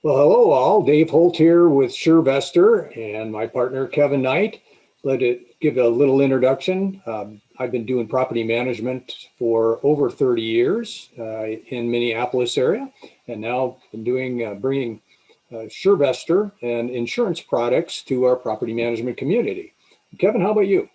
Well, hello all. Dave Holt here with Surevestor and my partner Kevin Knight. Let it give a little introduction. I've been doing property management for over 30 years in Minneapolis area, and now I'm doing bringing Surevestor and insurance products to our property management community. Kevin, how about you?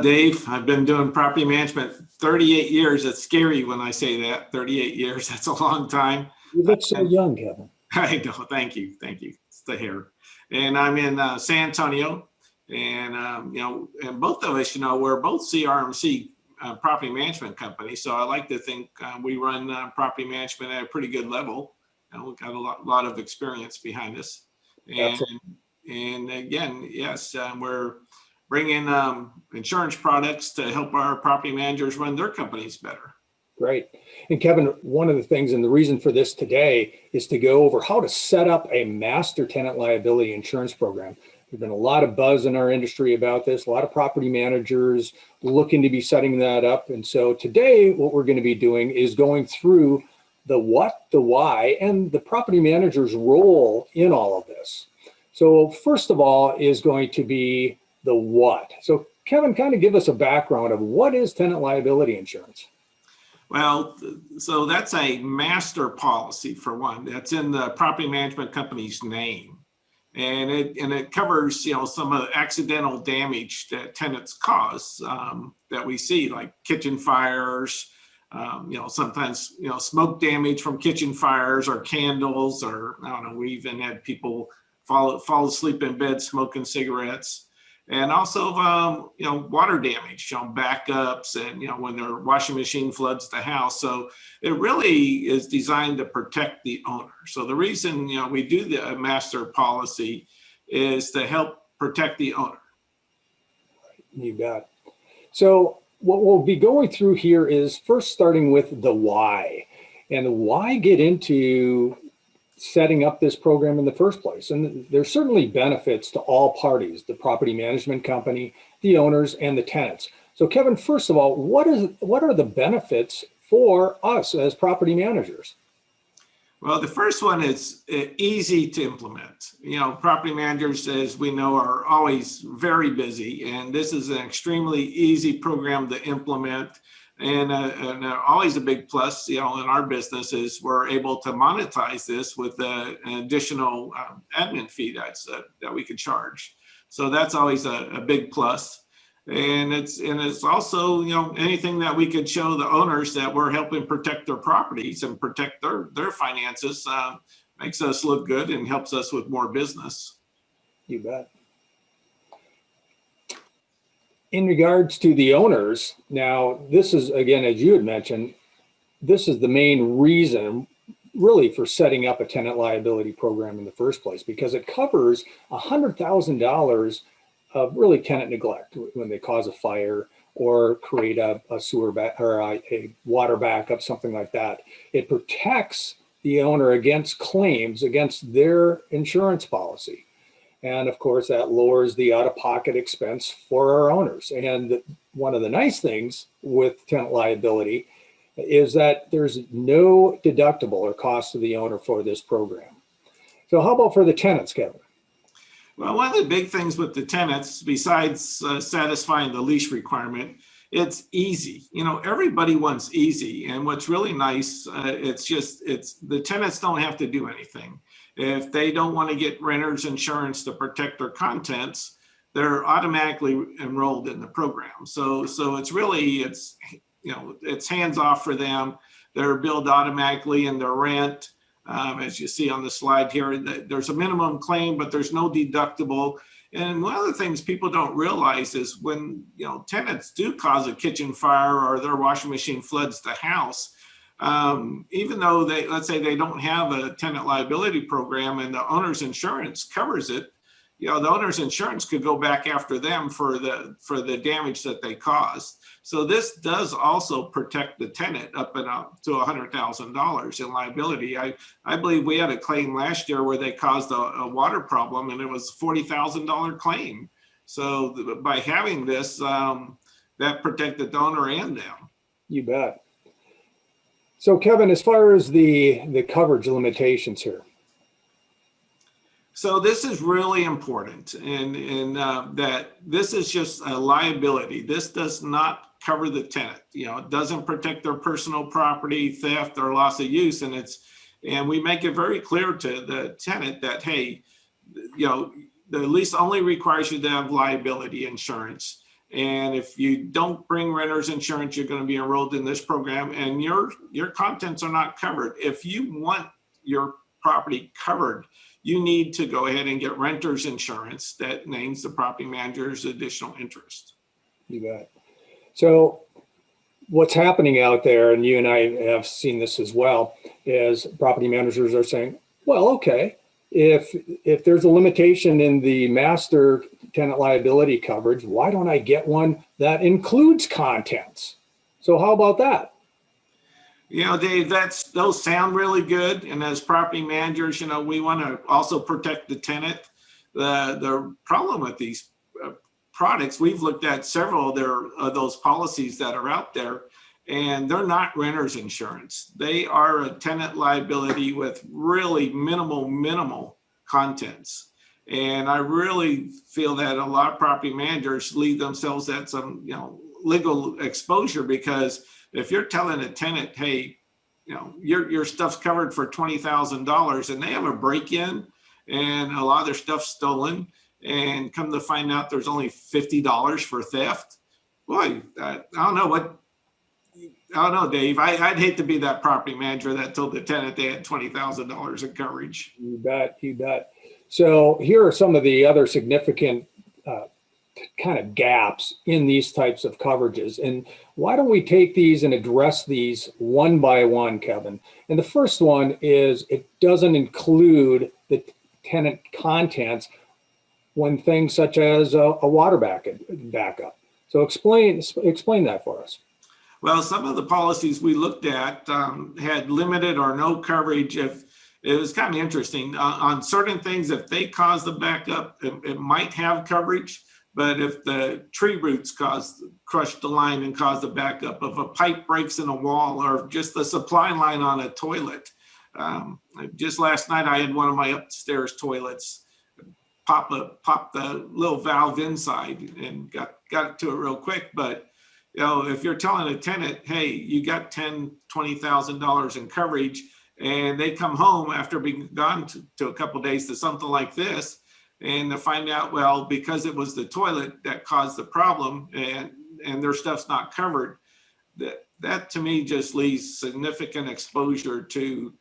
Dave, I've been doing property management 38 years. It's scary when I say that. 38 years, that's a long time. You look so young, Kevin. I know, thank you. It's the hair. And I'm in San Antonio, and and both of us, we're both CRMC property management companies. So I like to think we run property management at a pretty good level. We've got a lot of experience behind us. And again, yes, we're bringing insurance products to help our property managers run their companies better. Great. And Kevin, one of the things and the reason for this today is to go over how to set up a master tenant liability insurance program. There's been a lot of buzz in our industry about this, a lot of property managers looking to be setting that up. And so today, what we're going to be doing is going through the what, the why, and the property manager's role in all of this. So first of all is going to be the what. So Kevin, kind of give us a background of what is tenant liability insurance? Well, so that's a master policy for one. That's in the property management company's name, and it covers some of the accidental damage that tenants cause that we see, like kitchen fires. Sometimes smoke damage from kitchen fires or candles, or I don't know. We even had people fall asleep in bed smoking cigarettes. And also, water damage, backups, and when their washing machine floods the house. So it really is designed to protect the owner. So the reason we do the master policy is to help protect the owner. You got it. So what we'll be going through here is first starting with the why, and the why get into setting up this program in the first place. And there's certainly benefits to all parties, the property management company, the owners, and the tenants. So Kevin, first of all, what are the benefits for us as property managers? Well, the first one is easy to implement. Property managers, as we know, are always very busy, and this is an extremely easy program to implement. And always a big plus, in our business is we're able to monetize this with an additional admin fee that we could charge. So that's always a big plus. And it's also anything that we could show the owners that we're helping protect their properties and protect their finances makes us look good and helps us with more business. You bet. In regards to the owners, now this is, again, as you had mentioned, this is the main reason really for setting up a tenant liability program in the first place, because it covers $100,000 of really tenant neglect when they cause a fire or create a sewer or a water backup, something like that. It protects the owner against claims against their insurance policy. And of course, that lowers the out-of-pocket expense for our owners. And one of the nice things with tenant liability is that there's no deductible or cost to the owner for this program. So how about for the tenants, Kevin? Well, one of the big things with the tenants, besides satisfying the lease requirement, it's easy. Everybody wants easy. And what's really nice, it's the tenants don't have to do anything. If they don't want to get renters insurance to protect their contents, they're automatically enrolled in the program. So it's really, it's hands off for them. They're billed automatically in their rent. As you see on the slide here, there's a minimum claim, but there's no deductible. And one of the things people don't realize is when tenants do cause a kitchen fire or their washing machine floods the house, even though let's say they don't have a tenant liability program and the owner's insurance covers it, the owner's insurance could go back after them for the damage that they caused. So this does also protect the tenant up to $100,000 in liability. I believe we had a claim last year where they caused a water problem, and it was a $40,000 claim. So by having this, that protected the owner and them. You bet. So Kevin, as far as the coverage limitations here, So this is really important, and that this is just a liability. This does not cover the tenant. It doesn't protect their personal property, theft, or loss of use, and we make it very clear to the tenant that, hey, the lease only requires you to have liability insurance. And if you don't bring renter's insurance, you're going to be enrolled in this program, and your contents are not covered. If you want your property covered, you need to go ahead and get renter's insurance that names the property manager's additional interest. You bet. So what's happening out there, and you and I have seen this as well, is property managers are saying, well, okay, if there's a limitation in the master tenant liability coverage, why don't I get one that includes contents? So how about that? Dave, those sound really good. And as property managers, we want to also protect the tenant. The problem with these products, we've looked at several of those policies that are out there, and they're not renter's insurance. They are a tenant liability with really minimal contents. And I really feel that a lot of property managers leave themselves at some, legal exposure, because if you're telling a tenant, hey, your stuff's covered for $20,000, and they have a break-in and a lot of their stuff's stolen, and come to find out there's only $50 for theft. Boy, I don't know, Dave. I'd hate to be that property manager that told the tenant they had $20,000 in coverage. You bet. So here are some of the other significant kind of gaps in these types of coverages. And why don't we take these and address these one by one, Kevin? And the first one is it doesn't include the tenant contents when things such as a water backup. So explain that for us. Well, some of the policies we looked at had limited or no coverage. If it was kind of interesting on certain things, if they cause the backup, it might have coverage. But if the tree roots crush the line and cause the backup, if a pipe breaks in a wall, or just the supply line on a toilet. Just last night, I had one of my upstairs toilets pop the little valve inside, and got to it real quick. But if you're telling a tenant, hey, you got $20,000 in coverage, and they come home after being gone to a couple of days to something like this, and to find out, well, because it was the toilet that caused the problem, and their stuff's not covered, that to me just leaves significant exposure to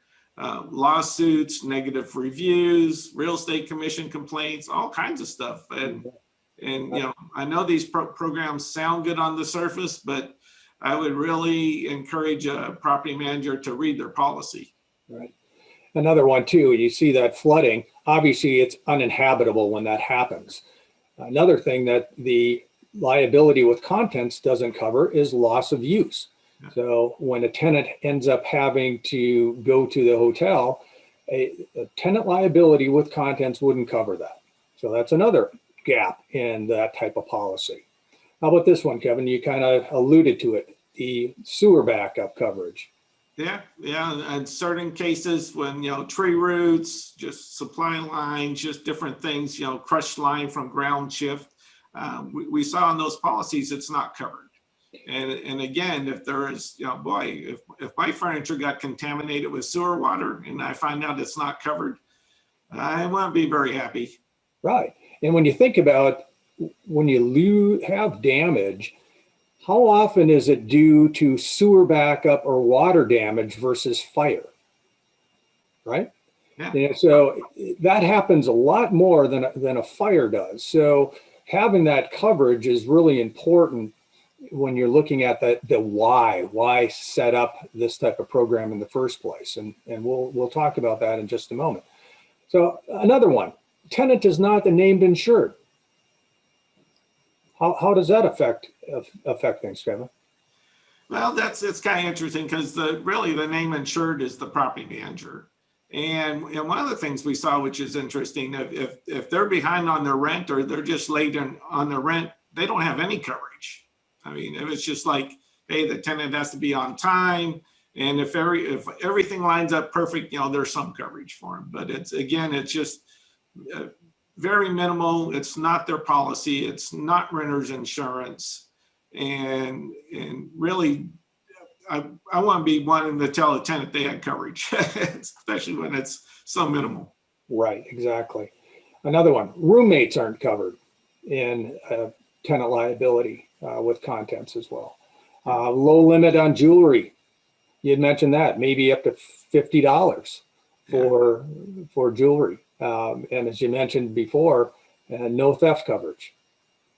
lawsuits, negative reviews, real estate commission complaints, all kinds of stuff. And I know these programs sound good on the surface, but I would really encourage a property manager to read their policy. Right. Another one too, you see that flooding, obviously it's uninhabitable when that happens. Another thing that the liability with contents doesn't cover is loss of use. Yeah. So when a tenant ends up having to go to the hotel, a tenant liability with contents wouldn't cover that. So that's another gap in that type of policy. How about this one, Kevin? You kind of alluded to it, the sewer backup coverage. Yeah. And certain cases when, tree roots, just supply lines, just different things, crushed line from ground shift. We saw in those policies, it's not covered. And again, if there is, if my furniture got contaminated with sewer water and I find out it's not covered, I won't be very happy. Right. And when you think about when you have damage, how often is it due to sewer backup or water damage versus fire? Right? Yeah. So that happens a lot more than a fire does. So having that coverage is really important when you're looking at the why set up this type of program in the first place. And we'll talk about that in just a moment. So another one, tenant is not the named insured. How does that affect things, Kevin? Well, it's kind of interesting because really the name insured is the property manager. And one of the things we saw, which is interesting, if they're behind on their rent or they're just late on their rent, they don't have any coverage. I mean, if it's just like, hey, the tenant has to be on time, and if everything lines up perfect, there's some coverage for them. But it's just very minimal. It's not their policy. It's not renter's insurance. And really, I want to be wanting to tell a tenant they had coverage, especially when it's so minimal. Right, exactly. Another one, roommates aren't covered in tenant liability with contents as well. Low limit on jewelry. You had mentioned that, maybe up to $50 for jewelry. And as you mentioned before, no theft coverage.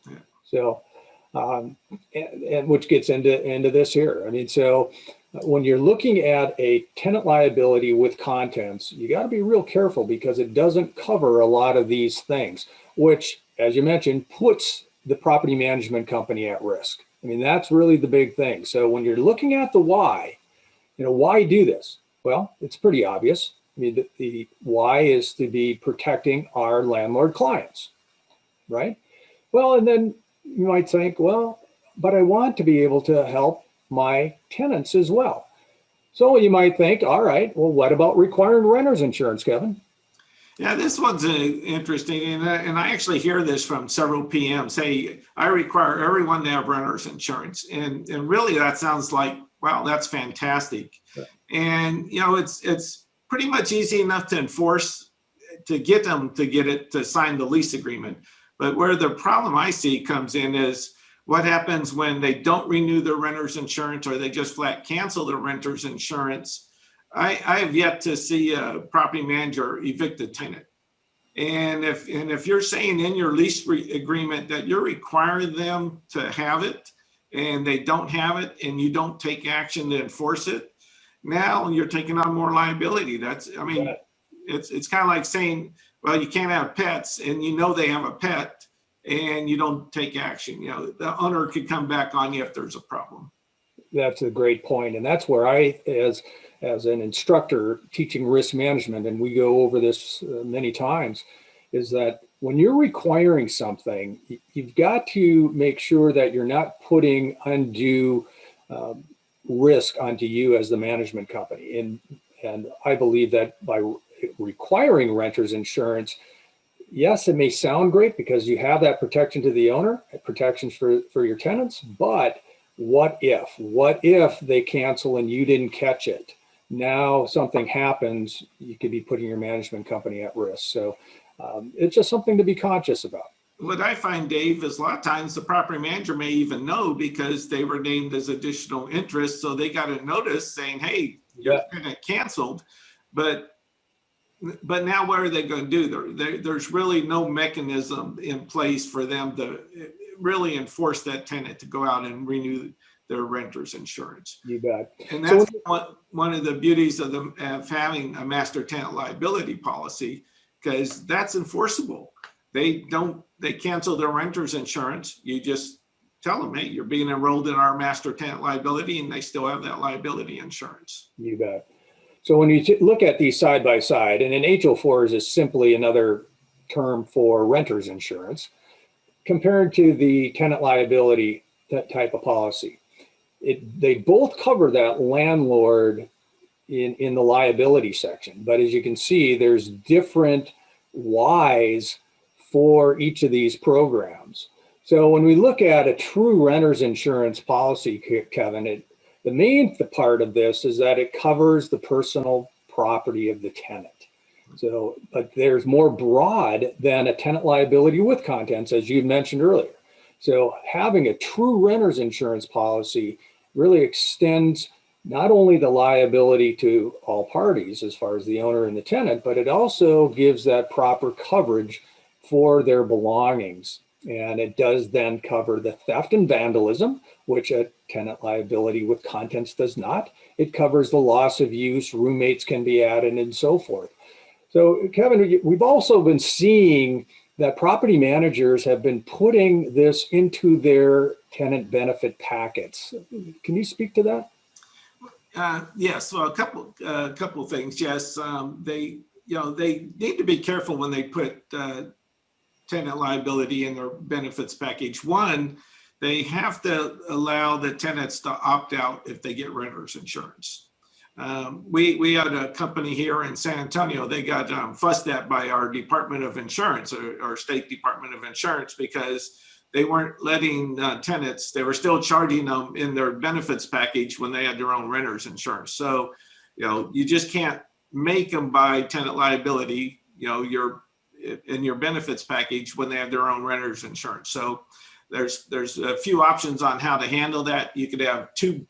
Yeah. So, and which gets into this here. I mean, so when you're looking at a tenant liability with contents, you got to be real careful because it doesn't cover a lot of these things, which, as you mentioned, puts the property management company at risk. I mean, that's really the big thing. So when you're looking at the why, why do this? Well, it's pretty obvious. I mean, the why is to be protecting our landlord clients, right? Well, and then you might think, well, but I want to be able to help my tenants as well. So you might think, all right, well, what about requiring renter's insurance, Kevin? Yeah, this one's interesting. And I actually hear this from several PMs. Hey, I require everyone to have renter's insurance. And really that sounds like, wow, that's fantastic. Yeah. And, it's pretty much easy enough to enforce, to get them to get it to sign the lease agreement. But where the problem I see comes in is what happens when they don't renew their renter's insurance or they just flat cancel their renter's insurance. I have yet to see a property manager evict a tenant. And if you're saying in your lease agreement that you're requiring them to have it and they don't have it and you don't take action to enforce it, now you're taking on more liability. It's kind of like saying, well, you can't have pets and they have a pet and you don't take action. The owner could come back on you if there's a problem. That's a great point. And that's where I, as an instructor teaching risk management, and we go over this many times, is that when you're requiring something, you've got to make sure that you're not putting undue risk onto you as the management company. And I believe that by requiring renter's insurance, yes, it may sound great because you have that protection to the owner, protections for your tenants, but what if they cancel and you didn't catch it? Now something happens, you could be putting your management company at risk. So it's just something to be conscious about. What I find, Dave, is a lot of times the property manager may even know because they were named as additional interest. So they got a notice saying, hey, your tenant canceled. But now what are they going to do? There's really no mechanism in place for them to really enforce that tenant to go out and renew their renter's insurance. You bet. And that's one of the beauties of having a master tenant liability policy, because that's enforceable. They cancel their renter's insurance. You just tell them, hey, you're being enrolled in our master tenant liability, and they still have that liability insurance. You bet. So when you look at these side by side, and an HO4 is simply another term for renter's insurance, compared to the tenant liability type of policy, they both cover that landlord in the liability section. But as you can see, there's different whys for each of these programs. So when we look at a true renter's insurance policy, Kevin, the main part of this is that it covers the personal property of the tenant. So, but there's more broad than a tenant liability with contents, as you mentioned earlier. So having a true renter's insurance policy really extends not only the liability to all parties as far as the owner and the tenant, but it also gives that proper coverage for their belongings. And it does then cover the theft and vandalism, which a tenant liability with contents does not. It covers the loss of use, roommates can be added, and so forth. So Kevin, we've also been seeing that property managers have been putting this into their tenant benefit packets. Can you speak to that? Yes, well, a couple of things. Yes, they need to be careful when they put tenant liability in their benefits package. One, they have to allow the tenants to opt out if they get renter's insurance. We had a company here in San Antonio. They got fussed at by our Department of Insurance, or our state Department of Insurance, because they weren't letting tenants, they were still charging them in their benefits package when they had their own renter's insurance. So, you just can't make them buy tenant liability, in your benefits package when they have their own renter's insurance. So there's a few options on how to handle that. You could have two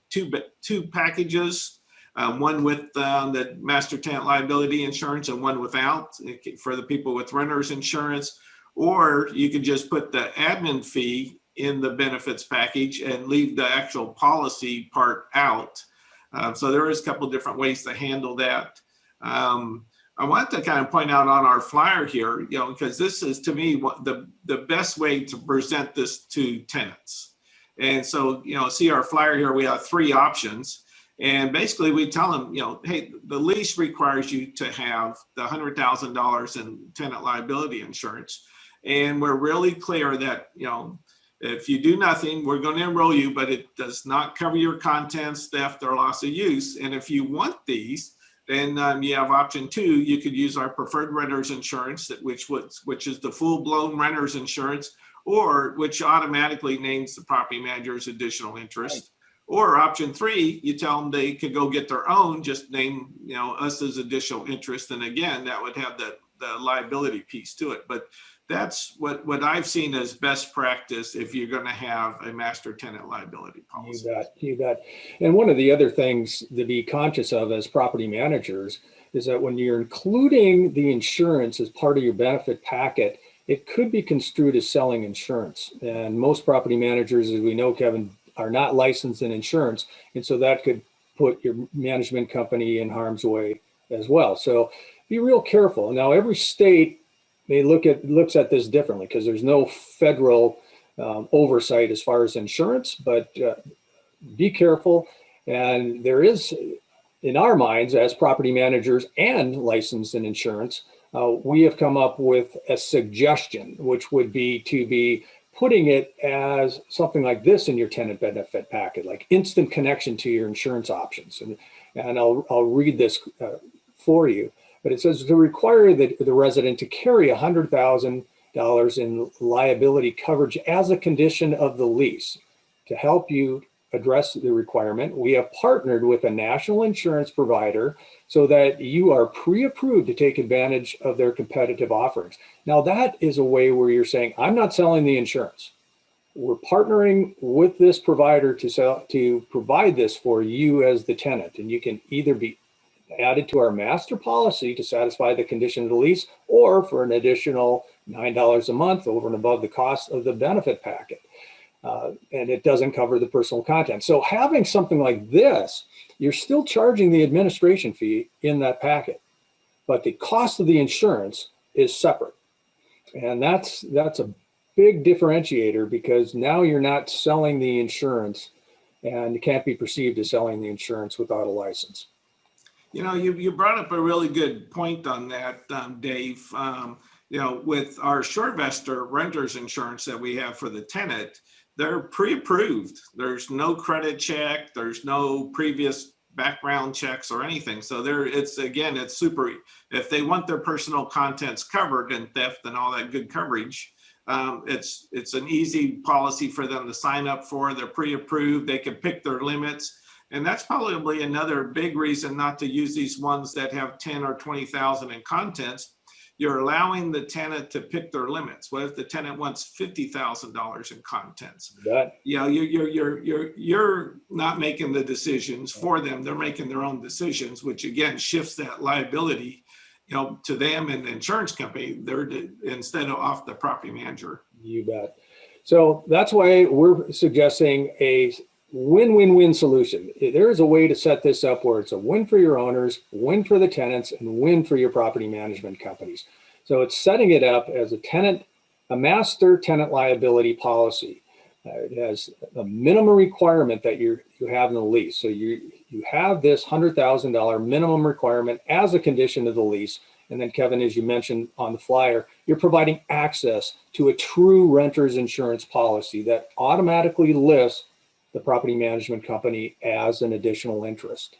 packages, one with the Master Tenant Liability Insurance and one without, for the people with renter's insurance. Or you could just put the admin fee in the benefits package and leave the actual policy part out. So there is a couple of different ways to handle that. I want to kind of point out on our flyer here, because this is, to me, what the best way to present this to tenants. And so, see our flyer here, we have 3 options. And basically we tell them, hey, the lease requires you to have the $100,000 in tenant liability insurance. And we're really clear that, if you do nothing, we're going to enroll you, but it does not cover your contents, theft, or loss of use. And if you want these, then you have option 2. You could use our preferred renter's insurance, which is the full-blown renter's insurance, or which automatically names the property manager's additional interest. Right. Or option 3, you tell them they could go get their own, just name us as additional interest, and again, that would have the liability piece to it. But that's what I've seen as best practice if you're going to have a master tenant liability policy. You bet. And one of the other things to be conscious of as property managers is that when you're including the insurance as part of your benefit packet, it could be construed as selling insurance. And most property managers, as we know, Kevin, are not licensed in insurance. And so that could put your management company in harm's way as well. So be real careful. Now, every state looks at this differently because there's no federal oversight as far as insurance, but be careful. And there is, in our minds, as property managers and licensed in insurance, we have come up with a suggestion, which would be to be putting it as something like this in your tenant benefit packet, like instant connection to your insurance options. And I'll read this for you. But it says to require the resident to carry $100,000 in liability coverage as a condition of the lease. To help you address the requirement, we have partnered with a national insurance provider so that you are pre-approved to take advantage of their competitive offerings. Now that is a way where you're saying, I'm not selling the insurance. We're partnering with this provider to provide this for you as the tenant. And you can either be added to our master policy to satisfy the condition of the lease, or for an additional $9 a month over and above the cost of the benefit packet. And it doesn't cover the personal content. So having something like this, you're still charging the administration fee in that packet, but the cost of the insurance is separate. And that's a big differentiator, because now you're not selling the insurance, and it can't be perceived as selling the insurance without a license. You brought up a really good point on that, Dave. With our Surevestor renter's insurance that we have for the tenant, they're pre-approved. There's no credit check. There's no previous background checks or anything. So it's super. If they want their personal contents covered and theft and all that good coverage, it's an easy policy for them to sign up for. They're pre-approved. They can pick their limits. And that's probably another big reason not to use these ones that have 10 or 20,000 in contents. You're allowing the tenant to pick their limits. What if the tenant wants $50,000 in contents? You're not making the decisions for them. They're making their own decisions, which again shifts that liability, to them and the insurance company. Instead of off the property manager. You bet. So that's why we're suggesting a win-win-win solution. There is a way to set this up where it's a win for your owners, win for the tenants, and win for your property management companies. So it's setting it up as a master tenant liability policy. It has a minimum requirement that you have in the lease. So you have this $100,000 minimum requirement as a condition of the lease. And then, Kevin, as you mentioned on the flyer, you're providing access to a true renter's insurance policy that automatically lists the property management company as an additional interest.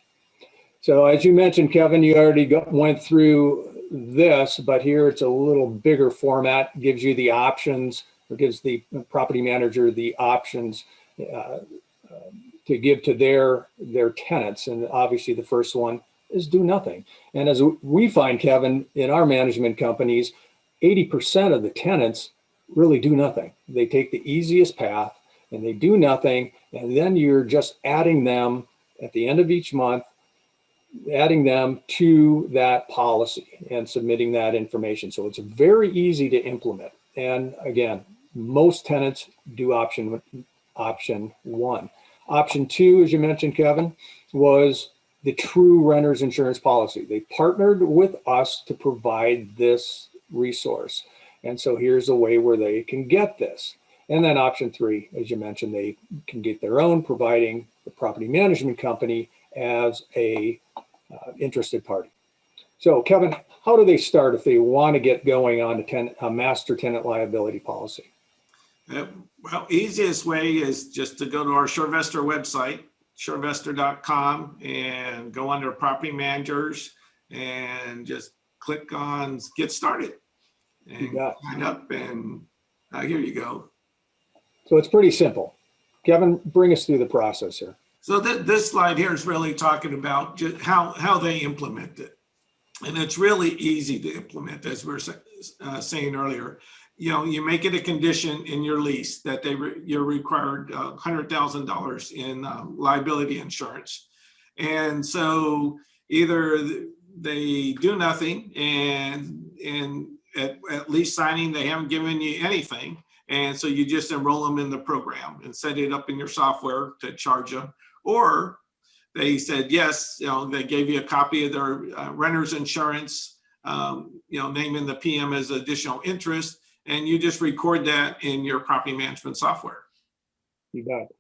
So as you mentioned, Kevin, you already went through this, but here it's a little bigger format, gives you the options, or gives the property manager the options to give to their tenants. And obviously the first one is do nothing. And as we find, Kevin, in our management companies, 80% of the tenants really do nothing. They take the easiest path and they do nothing. And then you're just adding them at the end of each month, adding them to that policy and submitting that information. So it's very easy to implement. And again, most tenants do option one. Option two, as you mentioned, Kevin, was the true renter's insurance policy. They partnered with us to provide this resource. And so here's a way where they can get this. And then option three, as you mentioned, they can get their own, providing the property management company as a interested party. So Kevin, how do they start if they want to get going on a master tenant liability policy? Well, easiest way is just to go to our Surevestor website, surevestor.com, and go under property managers and just click on get started and sign up, and here you go. So it's pretty simple. Kevin, bring us through the process here. So this slide here is really talking about just how they implement it. And it's really easy to implement, as we were saying earlier. You know, you make it a condition in your lease that you're required $100,000 in liability insurance. And so either they do nothing, and at lease signing, they haven't given you anything. And so you just enroll them in the program and set it up in your software to charge them. Or they said, yes, you know, they gave you a copy of their renter's insurance, you know, naming the PM as additional interest, and you just record that in your property management software. You got it.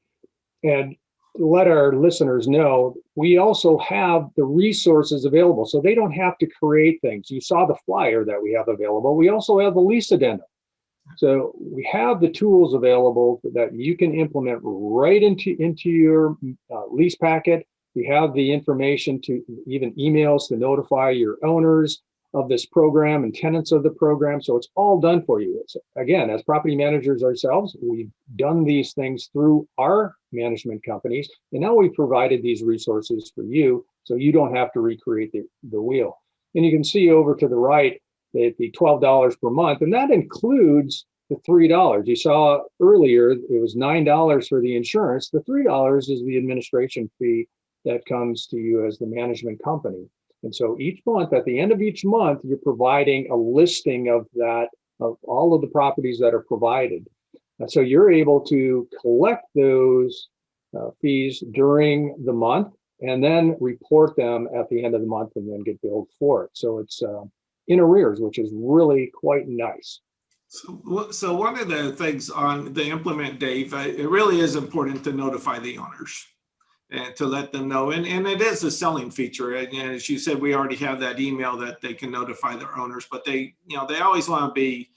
And to let our listeners know, we also have the resources available, so they don't have to create things. You saw the flyer that we have available. We also have the lease addendum. So we have the tools available that you can implement right into your lease packet. We have the information to even emails to notify your owners of this program and tenants of the program. So it's all done for you. It's, again, as property managers ourselves, we've done these things through our management companies, and now we've provided these resources for you so you don't have to recreate the wheel. And you can see over to the right, the $12 per month, and that includes the $3. You saw earlier, it was $9 for the insurance. The $3 is the administration fee that comes to you as the management company. And so each month, at the end of each month, you're providing a listing of all of the properties that are provided. And so you're able to collect those fees during the month and then report them at the end of the month and then get billed for it. So it's in arrears, which is really quite nice. So one of the things on the implement, Dave, it really is important to notify the owners and to let them know. And it is a selling feature. And as you said, we already have that email that they can notify their owners, but they always want to be,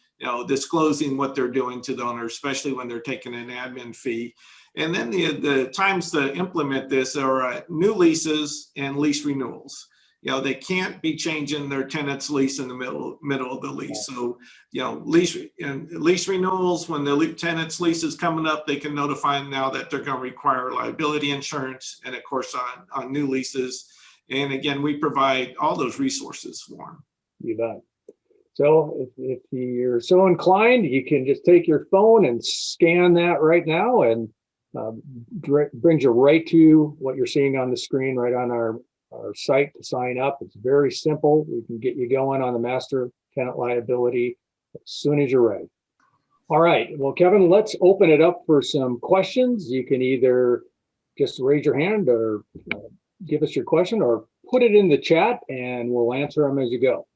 disclosing what they're doing to the owners, especially when they're taking an admin fee. And then the times to implement this are new leases and lease renewals. They can't be changing their tenant's lease in the middle of the lease. So, lease renewals, when the tenant's lease is coming up, they can notify them now that they're going to require liability insurance, and of course on new leases. And again, we provide all those resources for them. You bet. So if you're so inclined, you can just take your phone and scan that right now, and brings you right to what you're seeing on the screen right on our site to sign up. It's very simple. We can get you going on the Master Tenant Liability as soon as you're ready. All right. Well, Kevin, let's open it up for some questions. You can either just raise your hand or give us your question, or put it in the chat and we'll answer them as you go.